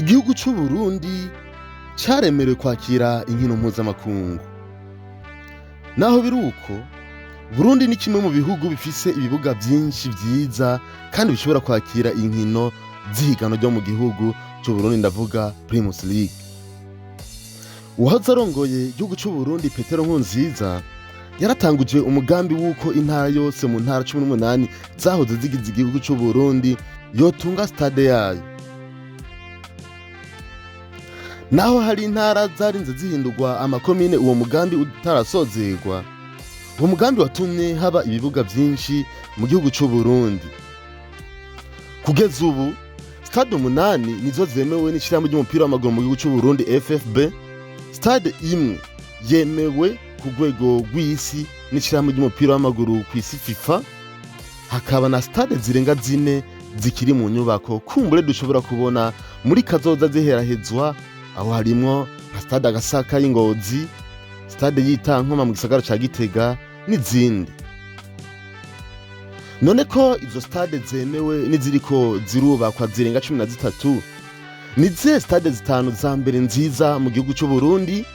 Igihugu c'u Burundi caremerewe kwakira inkino mpuzamakungu. Naho biruko, Burundi ni kimwe mu bihugu bifise ibibuga vyinshi vyiza kandi bishobora kwakira inkino z'ihiganwa ryo mu gihugu c'u Burundi, ndavuga Primus League. Uwahoze arongoye igihugu c'u Burundi Petero Nkurunziza yaratanguje umugambi w'uko intara yose mu ntara 18 zahoze zigize igihugu c'u Burundi yotunga stade yayo. Naho hari intara zarinze zihindurwa amakomine uwo mugambi utarasozerwa, uwo mugambi watumye haba ibibuga vyinshi mu gihugu c'u Burundi. Kugeza ubu stade 8 nizo zemewe n'ishirahamwe ry'umupira w'amaguru mu gihugu c'u Burundi FFB, stade imwe yemewe ku rwego rw'isi n'ishirahamwe ry'umupira w'amaguru kw'isi FIFA, hakaba na stade zirenga 4 zikiri mu nyubako kumbure dushobora kubona muri kazoza ziherahezwa, aho harimwo nka stade Agasaka y'Ingozi, stade y'Itankoma mu gisagara ca Gitega n'izindi. None ko izo stade zemewe n'iziriko zirubakwa zirenga 13, ni zihe stade zitanu za mbere nziza mu gihugu c'u Burundi?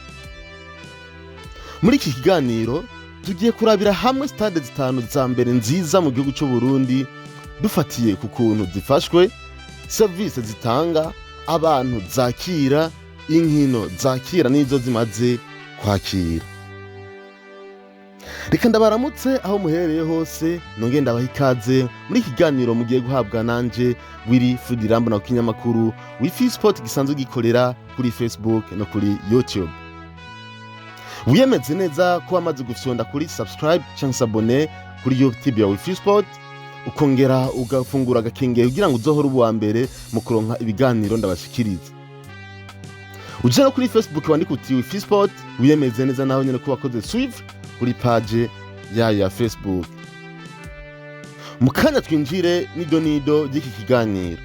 Muri iki kiganiro tugiye kurabira hamwe stade zitanu za mbere nziza mu gihugu c'u Burundi, dufatiye ku kuntu zifashwe, service zitanga, abantu zakira, inkino zakira n'izo zimaze kwakira. Reka ndabaramutse aho muherereye hose, nongeye ndabaha ikaze muri iki kiganiro mugiye guhabwa nanje Willy Fudirambo na kinyamakuru Wifi Sport gisanzwe gikorera kuri Facebook no kuri YouTube. Wiyemeze neza ko wamaze gufyonda kuri subscribe cyangwa s'abone kuri YouTube ya Wifi Sport, ukongera ugafungura agakengera kugira ngo uzohore uwa mbere mu kuronka ibiganiro ndabashikiriza. Ujana kuri Facebook wandika uti Wifi Sport, wiyemeze neza naho nyene ko wakoze suivre kuri page ya Facebook. Mukanya twinjire nido ry'iki kiganiro.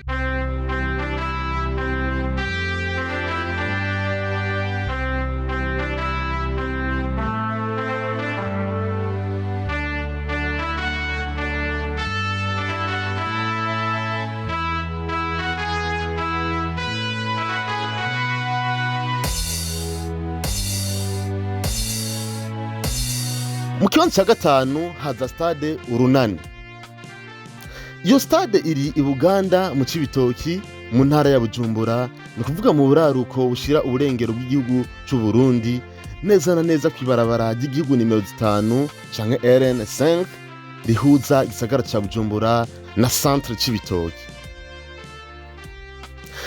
Mu kibanza ca gatanu haza stade Urunani. Iyo stade iri i Buganda mu Cibitoki mu ntara ya Bujumbura, ni kuvuga mu buraruko bushira uburengero bw'igihugu c'u Burundi, neza na neza kw'ibarabara ry'igihugu nimero 5 canke RN5 rihuza igisagara ca Bujumbura na centre Cibitoki.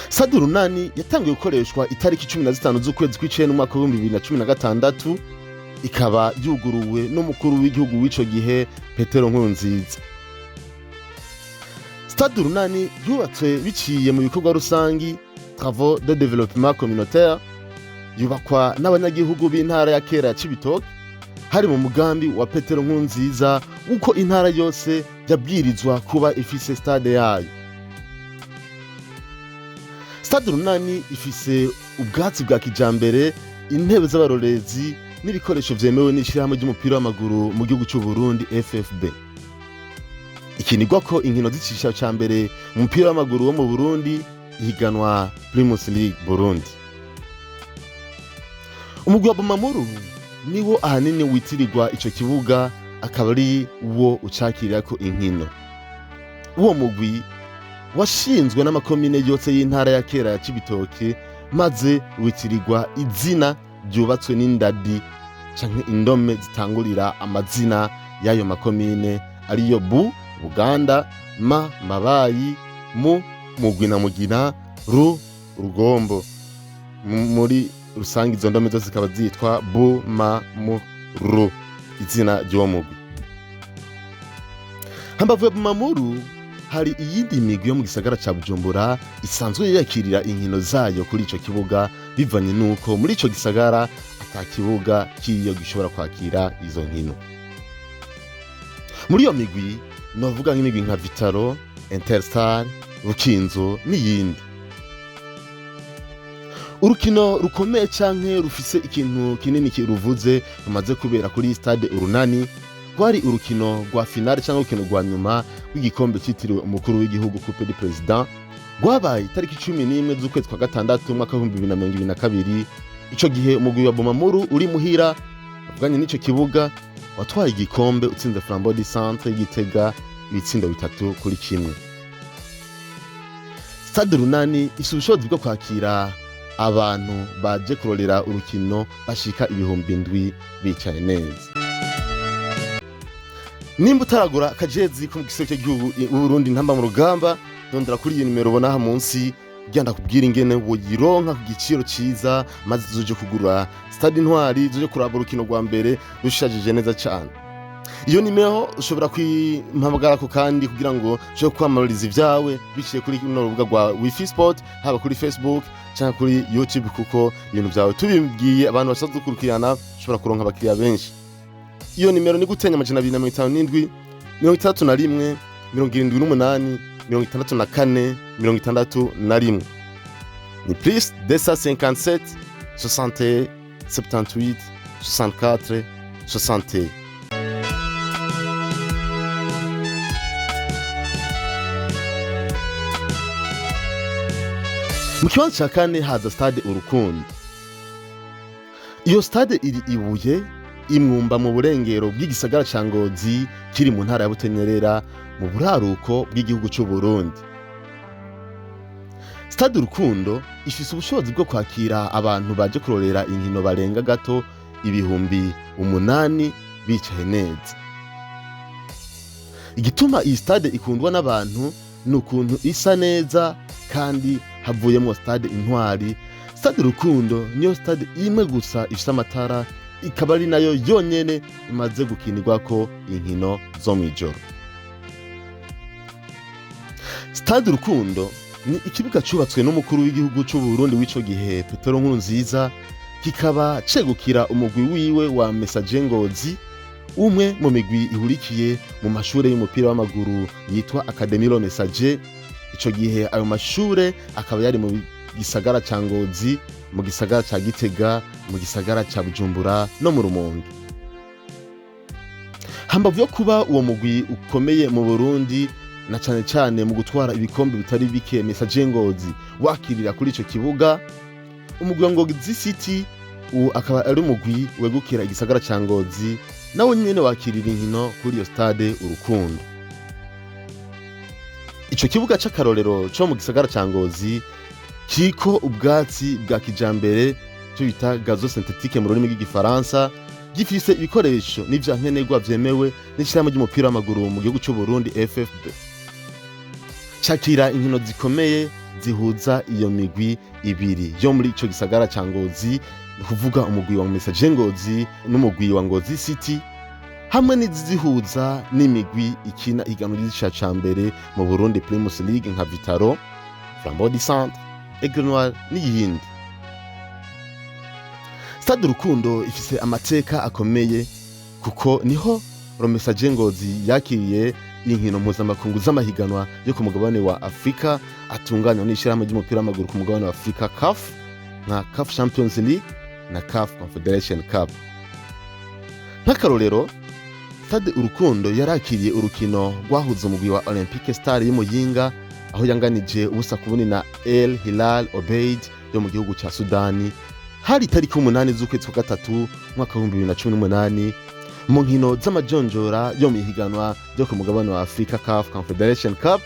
Stade Urunani yatangiye gukoreshwa itariki 15 z'ukwezi kw'icenda mu mwaka wa 2016, ikaba yuguruwe n'umukuru w'igihugu w'ico gihe Petero Nkurunziza. Stade Urunani yubatswe biciye mu bikorwa rusangi, travaux de développement communautaire, yubakwa n'abanyagihugu b'intara ya kera ya Cibitoke, hari mu mugambi wa Petero Nkurunziza uko intara yose yabwirizwa kuba ifise stade yayo. Stade Urunani ifise ubwatsi bwa kijambere, intebe z'abarorezi n'ibikoresho vyemewe n'ishirahamwe ry'umupira w'amaguru mu gihugu c'u Burundi FFB. Ikinigwa ko inkino z'icisha ca mbere mu mupira w'amaguru wo mu Burundi ihiganwa Primus League Burundi. Umugwi wa Bumamuru niwo ahanini witirirwa ico kibuga, akaba ari wo ucakirirako inkino. Uwo mugwi washinzwe n'amakomine yose y'intara ya kera ya Cibitoke, maze witirirwa izina ryubatswe n'indadi canke indome zitangurira amazina y'ayo makomine ariyo Bu Buganda, Ma Mabayi, Mu Mugwi na Mugina, Ru Rugombo. Muri rusangi izo ndome zose zikaba zitwa Bu Ma Mu Ru, izina ry'uwo mugwi. Hambavu ya Bumamuru hari iyindi migwi yo mu gisagara ca Bujumbura isanzwe yakirira inkino zayo kuri ico kibuga, bivanye nuko muri ico gisagara ata kibuga kiyo gishobora kwakira izo nkino. Muri iyo migwi novuga nk'imigwi nka Vitaro, Interstar, Rukinzo n'iyindi. Urukino rukomeye canke rufise ikintu kinini kiruvuze rumaze kubera kuri stade Urunani, rwari urukino rwa finale canke urukino rwa nyuma rw'igikombe citiriwe umukuru w'igihugu Coupe du Président rwabaye itariki 11 z'ukwezi kwa gatandatu umwaka wa 2022. Ico gihe umugwi wa Bumamuru uri muhira avuganye n'ico kibuga watwaye igikombe utsinze Flambeau du Centre y'Igitega ibitsindo 3-1. Stade Runani ifise ubushobozi bwo kwakira abantu baje kurorera urukino bashika 7,000 bicaye neza. Nimba utaragura akajezi ko mu giseke cy'igihugu Burundi ntamba mu rugamba, ndondera kuri iyo nimero ubona aha munsi kugira ndakubwira ingene woyironka ku giciro ciza, maze tuzoje kugura Stade Intwari, tuzoje kuraba urukino rwa mbere rushajije neza cyane. Iyo nimero ushobora kwimpamagara ko kandi kugira ngo ushobore kwamamariza ivyawe biciye kuri runo rubuga rwa Wifi Sport, haba kuri Facebook cyangwa kuri YouTube, kuko ibintu vyawe tubibwiye abantu basadukurikirana ushobora kuronka abakiriya benshi. Iyo nimero ni gutenya 257 61 78 64 61. Ni plus 257 61 78 64 61. Mu kibanza ca kane haza Stade Urukundo. Iyo stade iri Ibuye imwumba mu burengero bw'igisagara ca Ngozi, kiri mu ntara ya Butanyerera mu buraruko bw'igihugu cy'u Burundi. Stade Urukundo ifise ubushobozi bwo kwakira abantu baje kurorera inkino barenga gato 8,000 bicaye neza. Igituma iyi stade ikundwa n'abantu n'ukuntu isa neza kandi havuyemo Stade Intwari. Stade Urukundo niyo stade imwe gusa ifise amatara, ikaba ari nayo yonyene imaze gukinirwako inkino zo mw'ijoro. Stade Urukundo ni ikibuga cubatswe n'umukuru w'igihugu cy'u Burundi w'ico gihe Petero Nkurunziza, kikaba cegukira umugwi wiwe wa Messager Ngozi, umwe mu migwi ihurikiye mu mashure y'umupira w'amaguru yitwa Académie Le Messager. Ico gihe ayo mashure akaba yari mu gisagara ca Ngozi, mu gisagara ca Gitega, mu gisagara ca Bujumbura no mu Rumonge. Hambavu yo kuba uwo mugwi ukomeye mu Burundi na cane cane mu gutwara ibikombe bitari bike, Messager Ngozi wakirira kuri ico kibuga, umugwi wa Ngozi City akaba ari umugwi wegukira igisagara ca Ngozi, nawe nyene wakirira inkino kuri iyo Stade Urukundo. Ico kibuga c'akarorero co mu gisagara ca Ngozi kiriko ubwatsi bwa kijambere cyo bita gazo synthétique mu rurimi rw'igifaransa, gifise ibikoresho n'ivyankenerwa vyemewe n'ishirahamwe ry'umupira w'amaguru mu gihugu cy'u Burundi FFB. Cakira inkino zikomeye zihuza iyo migwi ibiri yo muri ico gisagara ca Ngozi, kuvuga umugwi wa Messager Ngozi n'umugwi wa Ngozi City, hamwe n'izihuza n'imigwi ikina ihiganwa ry'igice ca mbere mu Burundi Primus League nka Vitaro, Flambeau du Centre, Aigle Noir n'iyindi. Stade Urukundo ifise amateka akomeye kuko niho Messager Ngozi yakiriye inkino mpuzamakungu z'amahiganwa yo ku mugabane wa Afrika atunganywa n'ishirahamwe ry'umupira w'amaguru ku mugabane wa Afrika CAF, nka CAF Champions League na CAF Confederation Cup. Nk'akarorero, Stade Urukundo yarakiriye urukino rwahuza umugwi wa Olympique Star y'Imuyinga, aho yanganije ubusa ku bundi na El Hilal Obeid yo mu gihugu ca Sudani, hari itariki 8 z'ukwezi kwa gatatu mwaka wa 2018 mu nkino z'amajonjora yo mu ihiganwa ryo ku mugabane wa Afrika CAF Confederation Cup,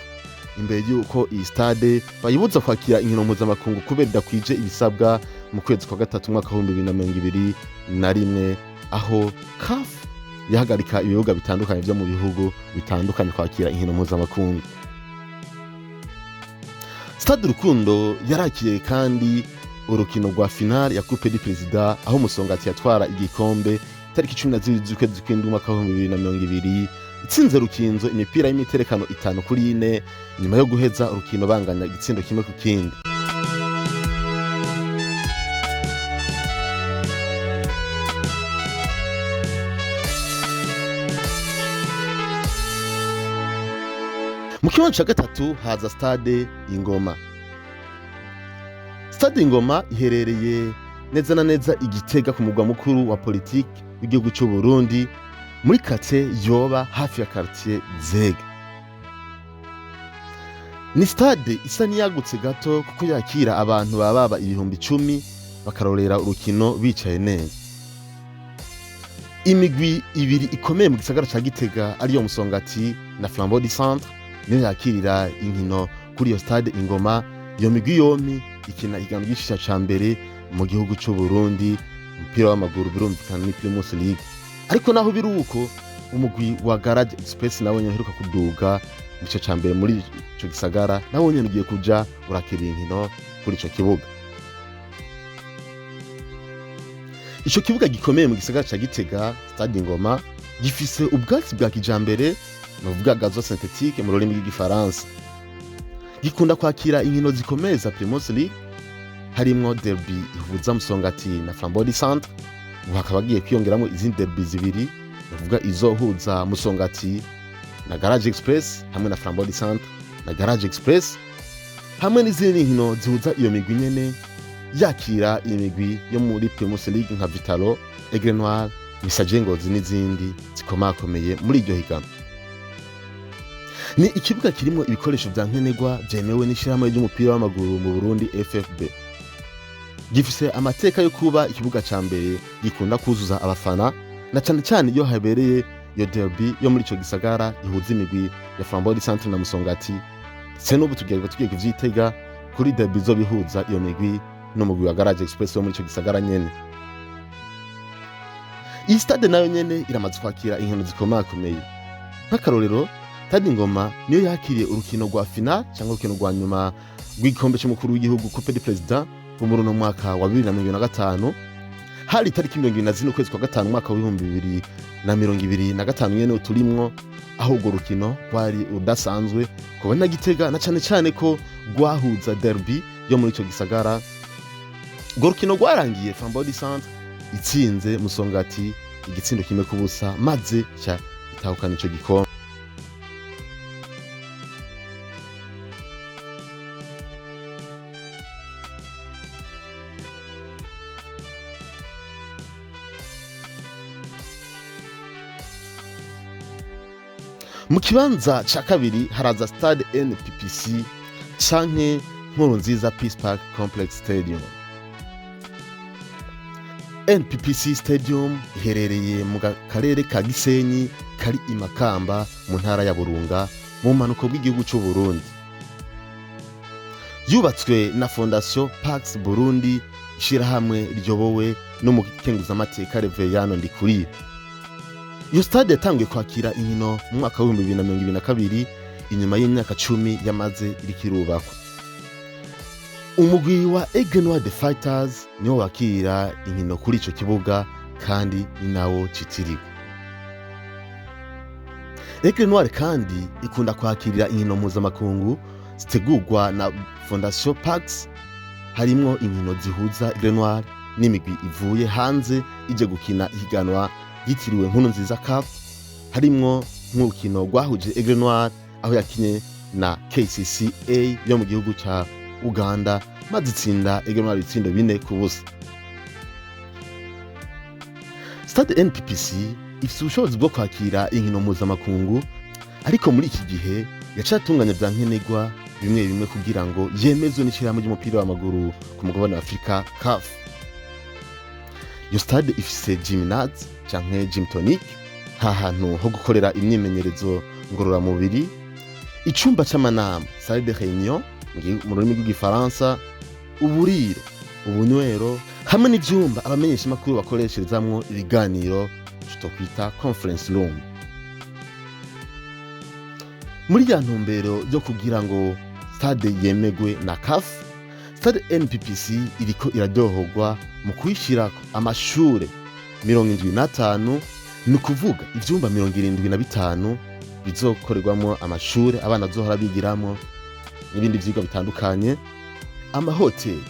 imbere y'uko iyi stade bayibuza kwakira inkino mpuzamakungu kubera idakwije ibisabwa mu kwezi kwa gatatu mwaka wa 2021, aho CAF yahagarika ibibuga bitandukanye byo mu bihugu bitandukanye kwakira inkino mpuzamakungu. Stade Urukundo yarakiriye kandi urukino rwa final ya Coupe du Président, aho Musongati yatwara igikombe tariki 12 z'ukwezi kw'indwi mwaka wa 2020, itsinze Rukinzo imipira y'imiterekano 5-4 nyuma yo guheza urukino banganya igitsindo kimwe ku kindi. Mu kibanza ca gatatu haza Stade Ingoma. Stade Ingoma iherereye neza na neza Igitega ku mugwa mukuru wa politiki w'igihugu cy'u Burundi, muri quartier yoba hafi ya quartier Zega. ni stade isa niyagutse gato kuko yakira abantu baba 10,000 bakarorera urukino bicaye neza. Imigwi ibiri ikomeye mu gisagara ca Gitega ariyo Musongati na Flambeau du Centre niyo yakirira inkino kuri iyo stade Ingoma. Iyo migwi yompi ikina ihiganwa ry'icicaro ca mbere mu gihugu c'u Burundi, umupira w'amaguru birumvikana ni Primus League. Ariko naho biri uko, umugwi wa Garage Express nawo nyene uheruka kuduga mu gice ca mbere muri ico gisagara, nawo nyene ugiye kuja urakirira inkino kuri ico kibuga. Ico kibuga gikomeye mu gisagara ca Gitega, Stade Ingoma, gifise ubwatsi bwa kijambere, nuvuga gazo synthétique mu rurimi rw'igifaransa. Gikunda kwakira inkino zikomeye za Primus League, harimwo derby ihuza Musongati na Flambeau du Centre. Ubu hakaba hagiye kwiyongeramwo izindi derby zibiri, nuvuga izohuza Musongati na Garage Express hamwe na Flambeau du Centre na Garage Express, hamwe n'izindi nkino zihuza iyo migwi nyene yakira imigwi yo muri Primus League nka Vitalo, Aigle Noir, Messager Ngozi n'izindi zikomakomeye muri iryo higanwa. Ni ikibuga kirimo ibikoresho vya nkenerwa vyemewe n'ishirahamwe ry'umupira w'amaguru mu Burundi FFB. Gifise amateka yo kuba ikibuga ca mbere gikunda kuzuza abafana, na cane cane iyo habereye iyo derby yo muri ico gisagara ihuza imigwi ya Flambeau du Centre na Musongati. Se n'ubu tugiye kuvyitega kuri derby zo bihuza iyo migwi n'umugwi wa Garage Express wo muri ico gisagara nyene. Iyi stade nayo nyene iramaze kwakira inkino zikomakomeye. Nk'akarorero, Stade Ingoma niyo yakiriye urukino rwa final cyangwa urukino rwa nyuma rw'igikombe cy'umukuru w'igihugu Coupe du Président wo muri uno mwaka wa 2025. Hari itariki 24 ukwezi kwa gatanu mwaka wa 2025 nyene turimwo, aho urwo rukino rwari udasanzwe kubona Gitega, na cane cane ko rwahuza derby yo muri ico gisagara. Urwo rukino rwarangiye Flambeau du Centre itsinze Musongati igitsindo kimwe ku busa, maze cya itahukana ico gikombe. Mu kibanza ca kabiri haraza Stade NPPC canke Nkurunziza Peace Park Complex Stadium. NPPC Stadium iherereye mu karere ka Gisenyi kari i Makamba mu ntara ya Burunga mu manuko bw'igihugu c'u Burundi. Yubatswe na Fondation Pax Burundi, ishirahamwe ryobowe n'umukenguzamateka Reveriyano Ndikuriye. Iyo stade yatanguye kwakira inkino mu mwaka wa 2022 inyuma y'imyaka 10 yamaze irikirubakwa. Umugwi wa Aigle Noir The Fighters niwo wakira inkino kuri ico kibuga kandi ni nawo citirirwa. Aigle Noir kandi ikunda kwakirira inkino mpuzamakungu zitegurwa na Fondation Pax, harimwo inkino zihuza Aigle Noir n'imigwi ivuye hanze ije gukina ihiganwa yitiriwe Nkurunziza Cup, harimwo nk'urukino rwahuje Aigle Noir aho yakinye na KCCA yo mu gihugu ca Uganda, maze itsinda Aigle Noir ibitsindo 4 ku busa. Stade NPPC ifise ubushobozi bwo kwakira inkino mpuzamakungu, ariko muri iki gihe yacatunganya vya nkenerwa bimwe bimwe kugira ngo yemezwe n'ishirahamwe ry'umupira w'amaguru ku mugabane wa Afrika CAF. Iyo stade ifise gymnase canke gym tonic, hahantu ho gukorera imyimenyerezo ngororamubiri, icumba c'amanama salle de réunion mu rurimi rw'igifaransa, uburiro, ubunywero, hamwe n'ivyumba abamenyesha makuru bakoresherezamwo ibiganiro tutokwita conference room. Muri ya ntumbero yo kugira ngo stade yemegwe na CAF, Stade NPPC iriko iradohorwa mu kuyishirako amashure 75, ni kuvuga ivyumba 75 bizokorerwamo amashure abana zohora bigiramwo n'ibindi vyigwa bitandukanye, amahoteli,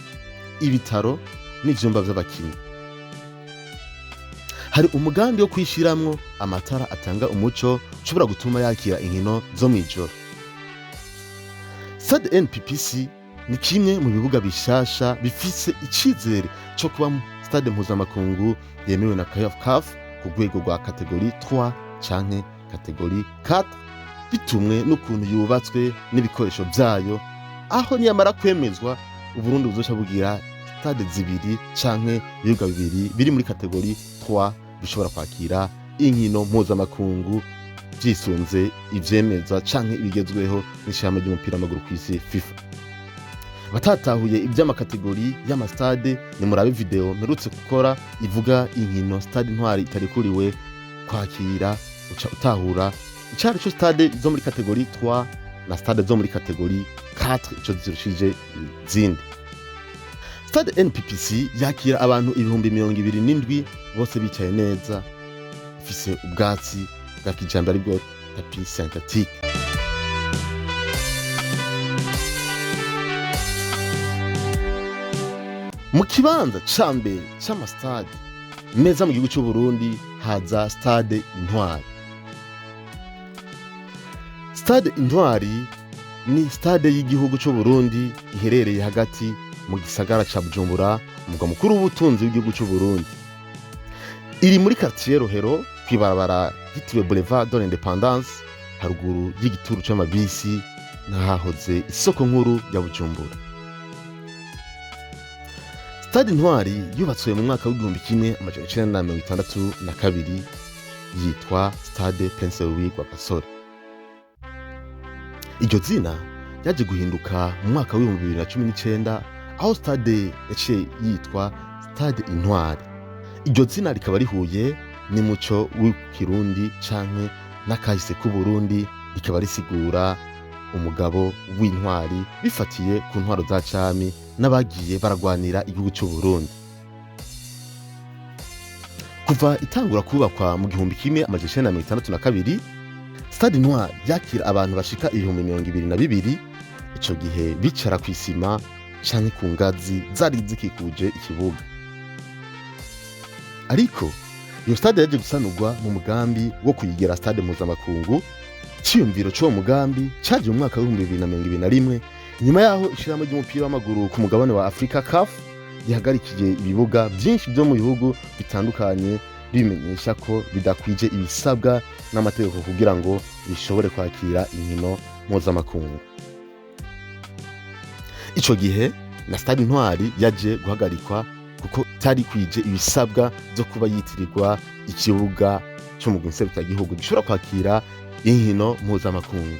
ibitaro n'ivyumba vy'abakinyi. Hari umugambi wo kwishiramwo amatara atanga umuco ushobora gutuma yakira inkino zo mwijoro. Stade NPPC ni kimwe mu bibuga bishasha bifise icizere cyo kuba stade mpuzamakungu yemewe na CAF ku rwego rwa kategori 3 canke kategori 4, bitumwe n'ukuntu yubatswe n'ibikoresho vyayo, aho niyamara kwemezwa Uburundi buzoca bugira stade zibiri canke ibibuga bibiri biri muri kategori 3 bishobora kwakira inkino mpuzamakungu vyisunze ivyemeza canke ibigezweho n'ishirahamwe ry'umupira w'amaguru kw'isi FIFA. Batatahuye ivy'amakategori y'amastade ni murabe video mperutse gukora ivuga inkino Stade Intwari itarikuriwe kwakira, uca utahura icari co stade zo muri kategori 3 na stade zo muri kategori 4 ico zirushije izindi. Stade NPPC yakira abantu 27,000 bose bicaye neza, ifise ubwatsi bwa kijambere aribwo tapi synthétique. Mu kibanza ca mbere c'amastade meza mu gihugu c'u Burundi haza Stade Intwari. Stade Intwari ni stade y'igihugu c'u Burundi iherereye hagati mu gisagara ca Bujumbura, umugwa mukuru w'ubutunzi w'igihugu c'u Burundi. Iri muri quartier Rohero kw'ibarabara ryitiriwe Boulevard de l'Indépendance, haruguru y'igituro c'amabisi n'ahahoze isoko nkuru ya Bujumbura. Stade Intwari yubatswe mu mwaka w'1962 yitwa Stade Prince Louis Rwagasore. Iryo zina ryaje guhinduka mu mwaka w'2019 aho stade yaciye yitwa Stade Intwari. Iryo zina rikaba rihuye n'umuco w'ikirundi canke n'akahise k'u Burundi, rikaba risigura umugabo w'intwari bifatiye ku ntwaro za cami n'abagiye baragwanira igihugu cy'u Burundi. Kuva itangura kubakwa mu 1962 Stade Intwari yakira abantu bashika 22,000. Ico gihe bicara kw'isima canke ku ngazi zari zikikuje ikibuga. Ariko iyo stade yaje gusanurwa mu mugambi wo kuyigira stade mpuzamakungu. Ciyumviro c'uwo mugambi caje mu mwaka w'2021 nyuma yaho ishirahamwe ry'umupira w'amaguru ku mugabane wa Afrika CAF yahagarikiye ibibuga vyinshi vyo mu bihugu bitandukanye bimenyesha ko bidakwije ibisabwa n'amategeko kugira ngo bishobore kwakira inkino mpuzamakungu. Ico gihe na Stade Intwari yaje guhagarikwa kuko tari kwije ibisabwa vyo kuba yitirirwa ikibuga cyo mu gihugu gishobora kwakira inkino mpuzamakungu.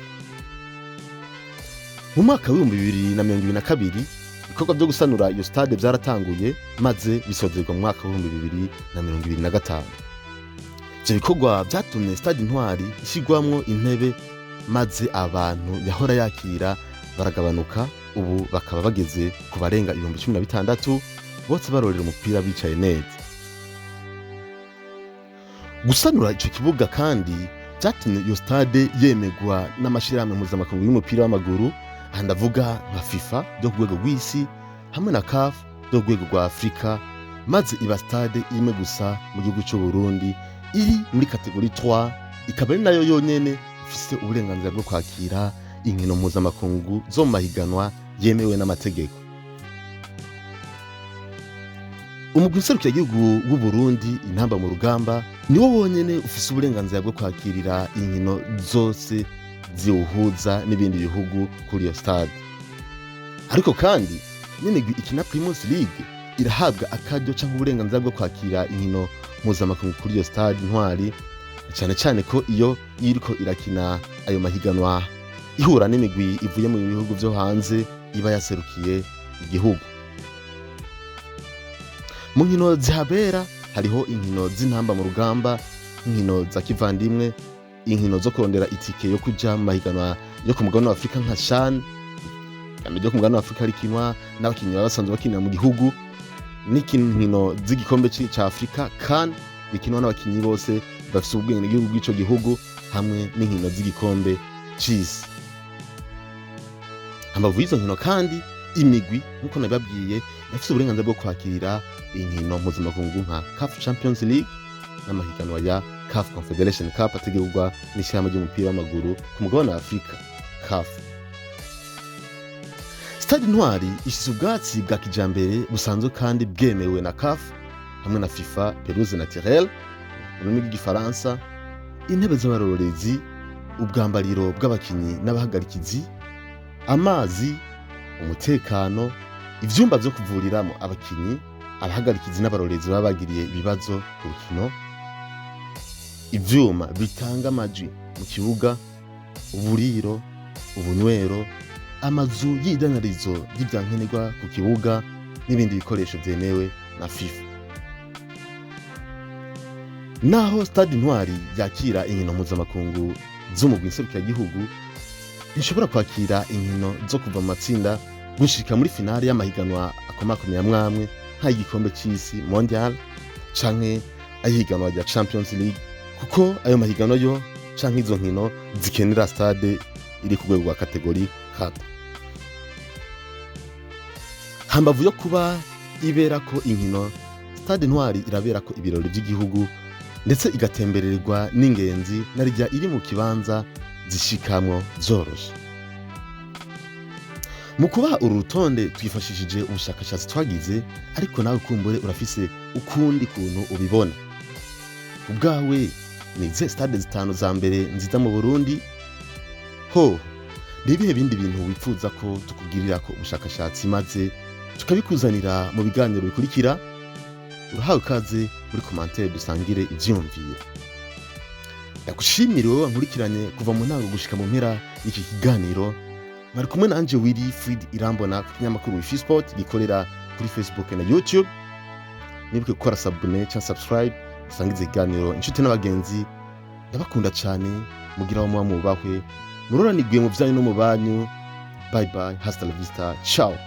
Mu mwaka w'2022 ibikorwa vyo gusanura iyo stade vyaratanguye maze bisozerwa mu mwaka w'2025. Ivyo bikorwa vyatumye Stade Intwari ishigwamwo intebe maze abantu yahora yakira baragabanuka, ubu bakaba bageze ku barenga 16,000 bose barorera umupira bicaye neza. Gusanura ico kibuga kandi vyatumye iyo stade yemegwa n'amashirahamwe mpuzamakungu y'umupira w'amaguru, aha ndavuga nka FIFA ryo ku rwego rw'isi hamwe na CAF ryo ku rwego rwa Afrika, maze iba stade imwe gusa mu gihugu c'u Burundi iri muri kategori 3, ikaba ari nayo yonyene ifise uburenganzira bwo kwakira inkino mpuzamakungu zo mu mahiganwa yemewe n'amategeko. Umugwi nserukiragihugu w'u Burundi intamba mu rugamba niwo wonyene ufise uburenganzira bwo kwakirira inkino zose ziwuhuza n'ibindi bihugu kuri iyo stade. Ariko kandi n'imigwi ikina Primus League irahabwa akaryo canke uburenganzira bwo kwakira inkino mpuzamakungu kuri iyo Stade Intwari, cyane cyane ko iyo iriko irakina ayo mahiganwa ihura n'imigwi ivuye mu bihugu vyo hanze iba yaserukiye igihugu. Mu nkino zihabera hariho inkino z'intamba mu rugamba, inkino za kivandimwe, inkino zo kurondera itike yo kuja mu mahiganwa yo ku mugabane wa Afrika nka CHAN, kandi yo ku mugabane wa Afrika rikinwa n'abakinyi basanzwe bakinira mu gihugu, n'inkino z'igikombe ca Afrika CAN rikinwa n'abakinyi bose bafise ubwenge n'igihugu bw'ico gihugu, hamwe n'inkino z'igikombe c'isi. Hambavu y'izo nkino kandi imigwi nkuko nababwiye yafise uburenganzira bwo kwakirira inkino mpuzamakungu nka CAF Champions League n'amahiganwa ya CAF Confederation Cup ategurwa n'ishirahamwe ry'umupira w'amaguru ku mugabane wa Afrika CAF. Stade Intwari ifise ubwatsi bwa kijambere busanzwe kandi bwemewe na CAF hamwe na FIFA pelouse naturelle mu rurimi rw'igifaransa, intebe z'abarorerezi ubwambariro bw'abakinyi n'abahagarikizi, amazi, umutekano, ivyumba vyo kuvuriramo abakinyi, abahagarikizi n'abarorezi baba bagiriye ibibazo ku rukino, ivyuma bitanga amajwi mu kibuga, uburiro, ubunywero, amazu y'idandarizo ry'ivyankenerwa ku kibuga n'ibindi bikoresho vyemewe na FIFA. Naho Stade Intwari yakira inkino mpuzamakungu zo mu bwinserukiragihugu, ntishobora kwakira inkino zo kuva mu matsinda gushika muri finale y'amahiganwa akomakomeye amwamwe nk'ay'igikombe c'isi mondial canke ay'ihiganwa rya Champions League, kuko ayo mahiganwa yo canke izo nkino zikenera stade iri ku rwego rwa kategori 4. Hambavu yo kuba iberako inkino, Stade Intwari iraberako ibirori vy'igihugu ndetse igatembererwa n'ingenzi narirya iri mu kibanza zishikamwo zoroshe. Mu kubaha uru rutonde twifashishije ubushakashatsi twagize, ariko nawe kumbure urafise ukundi kuntu ubibona. Ubwawe ni izihe stade zitanu za mbere nziza mu Burundi? Ho, ni ibihe bindi bintu wifuza ko tukugirirako ubushakashatsi maze tukabikuzanira mu biganiro bikurikira? Urahawe kaze muri commentaire dusangire ivyiyumviro. Ndagushimira wowe nkurikiranye kuva mu ntango gushika mu mpera y'iki kiganiro. Mwari kumwe nanje Wilfried Irambona ku kinyamakuru Wifi Sport gikorera kuri Facebook na YouTube. Nibuke gukora sabone cyangwa subscribe usangize ikiganiro inshuti n'abagenzi. Ndabakunda cyane, mugira aho muba mubahwe, muroranigwe mu vyanyu no mu banyu. Bye bye, hasta la vista, ciao.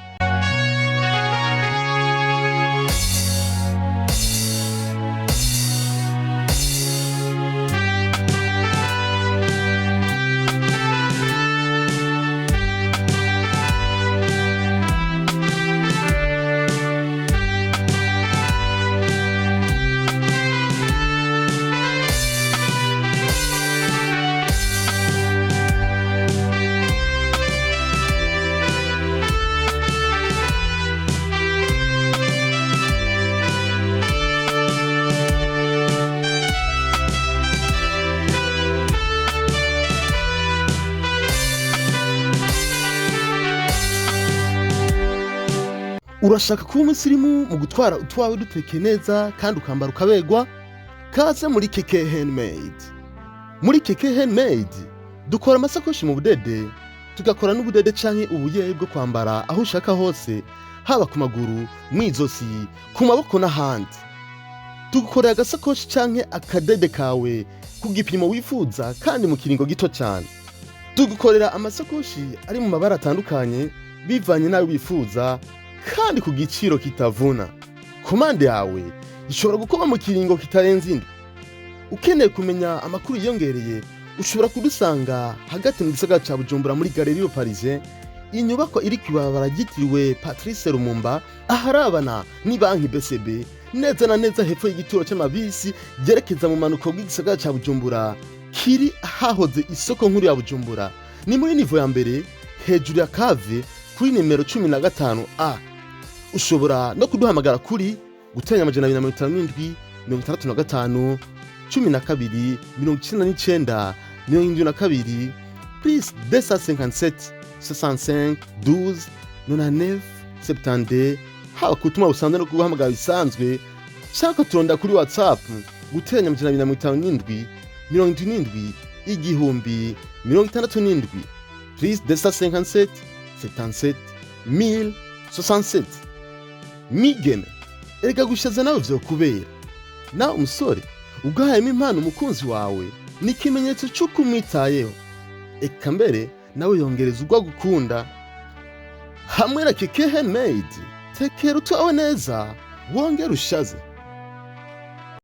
Urashaka kuba umusirimu mu gutwara utwawe duteke neza kandi ukambara ukabegwa? Kaze muri Keke Handmade. Muri Keke Handmade dukora amasakoshi mu budede, tugakora n'ubudede canke ubuye bwo kwambara aho ushaka hose, haba ku maguru, mwizosi, ku maboko n'ahandi. Tugukorera agasakoshi canke akadede kawe ku gipimo wifuza kandi mu kiringo gito cyane. Tugukorera amasakoshi ari mu mabara atandukanye bivanye nawe wifuza kandi ku giciro kitavuna. Komande yawe ishobora gukorwa mu kiringo kitarenze indwi. Ukeneye kumenya amakuru yiyongereye, ushobora kudusanga hagati mu gisagara ca Bujumbura muri Galerie Parisien, inyubako iri kw'ibarabara ryitiriwe Patrice Lumumba aharabana ni banki BCB, neza na neza hepfo y'igituro c'amabisi yerekeza mu manuko bw'igisagara ca Bujumbura, kiri hahoze isoko nkuru ya Bujumbura. Ni muri nivo ya mbere hejuru ya kave kuri nimero 15A. Ushobora no kuduhamagara kuri gutenya 257 65 12 99 72 plus 257 65 12 99 72. Haba kutuma usanzwe no guhamagara bisanzwe, cyangwa turonda kuri WhatsApp gutenya 257 77 igihumbi 67 plus 257 77 1067. Migeme, erega gushaza nawe vyokubera. Nawe umusore ugahayemo impano umukunzi wawe, ni ikimenyetso cy'uko umwitayeho. Eka mbere nawe yongereza ugwa gukunda. Hamwe na Keke Handmade, tekera utwawe neza, wongere ushaze.